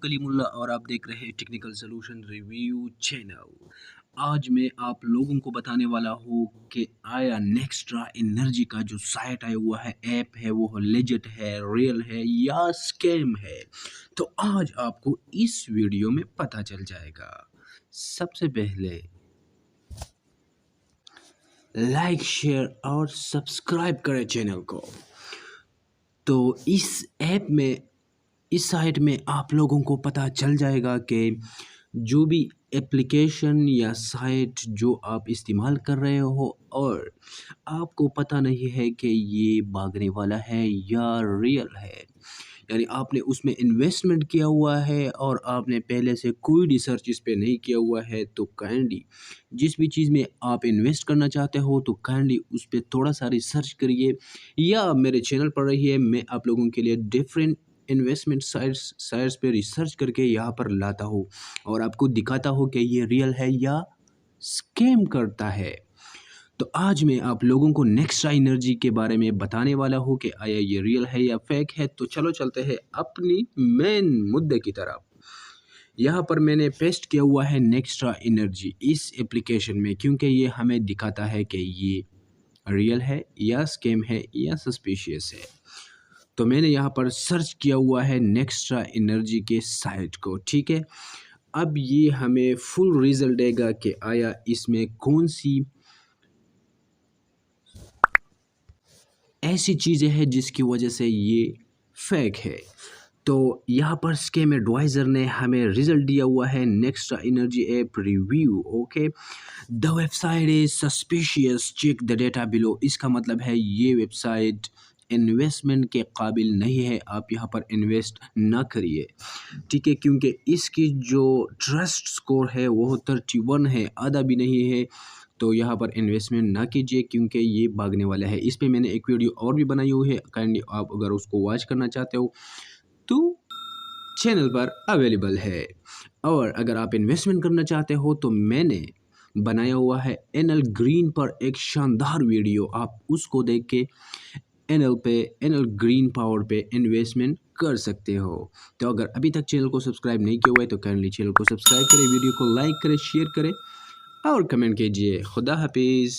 कलीमुल्ला और आप देख रहे हैं टेक्निकल सॉल्यूशन रिव्यू चैनल। आज मैं आप लोगों को बताने वाला हूँ कि आया नेक्स्ट्रा एनर्जी का जो साइट आया हुआ है, ऐप है, वो लेजिट है, रियल है या स्कैम है। तो आज आपको इस वीडियो में पता चल जाएगा। सबसे पहले लाइक, शेयर और सब्सक्राइब करें चैनल को। तो इस साइट में आप लोगों को पता चल जाएगा कि जो भी एप्लीकेशन या साइट जो आप इस्तेमाल कर रहे हो और आपको पता नहीं है कि ये भागने वाला है या रियल है, यानी आपने उसमें इन्वेस्टमेंट किया हुआ है और आपने पहले से कोई रिसर्च इस पे नहीं किया हुआ है, तो काइंडली जिस भी चीज़ में आप इन्वेस्ट करना चाहते हो तो काइंडली उस पर थोड़ा सा रिसर्च करिए या मेरे चैनल पर रहिए। मैं आप लोगों के लिए डिफरेंट इन्वेस्टमेंट साइट्स पे रिसर्च करके यहाँ पर लाता हूँ और आपको दिखाता हूँ कि ये रियल है या स्कैम करता है। तो आज मैं आप लोगों को नेक्स्ट्रा एनर्जी के बारे में बताने वाला हूँ कि आया ये रियल है या फेक है। तो चलो चलते हैं अपनी मेन मुद्दे की तरफ। यहाँ पर मैंने पेस्ट किया हुआ है नेक्स्ट्रा एनर्जी इस एप्लीकेशन में, क्योंकि ये हमें दिखाता है कि ये रियल है या स्कैम है या सस्पिशियस है। तो मैंने यहाँ पर सर्च किया हुआ है नेक्स्ट्रा एनर्जी के साइट को, ठीक है। अब ये हमें फुल रिजल्ट देगा कि आया इसमें कौन सी ऐसी चीज़ें हैं जिसकी वजह से ये फेक है। तो यहाँ पर स्कैम एडवाइज़र ने हमें रिजल्ट दिया हुआ है नेक्स्ट्रा energy app review. Okay, the website is suspicious, check the data below. इसका मतलब है ये वेबसाइट इन्वेस्टमेंट के काबिल नहीं है, आप यहाँ पर इन्वेस्ट ना करिए, ठीक है, क्योंकि इसकी जो ट्रस्ट स्कोर है वो 31 है, आधा भी नहीं है। तो यहाँ पर इन्वेस्टमेंट ना कीजिए क्योंकि ये भागने वाला है। इस पे मैंने एक वीडियो और भी बनाई हुई है, काइंडली आप अगर उसको वॉच करना चाहते हो तो चैनल पर अवेलेबल है। और अगर आप इन्वेस्टमेंट करना चाहते हो तो मैंने बनाया हुआ है एनएल ग्रीन पर एक शानदार वीडियो, आप उसको देख के एनएल ग्रीन पावर पे इन्वेस्टमेंट कर सकते हो। तो अगर अभी तक चैनल को सब्सक्राइब नहीं किया हुआ है तो काइंडली चैनल को सब्सक्राइब करें, वीडियो को लाइक करें, शेयर करें और कमेंट कीजिए। खुदा हाफिज़।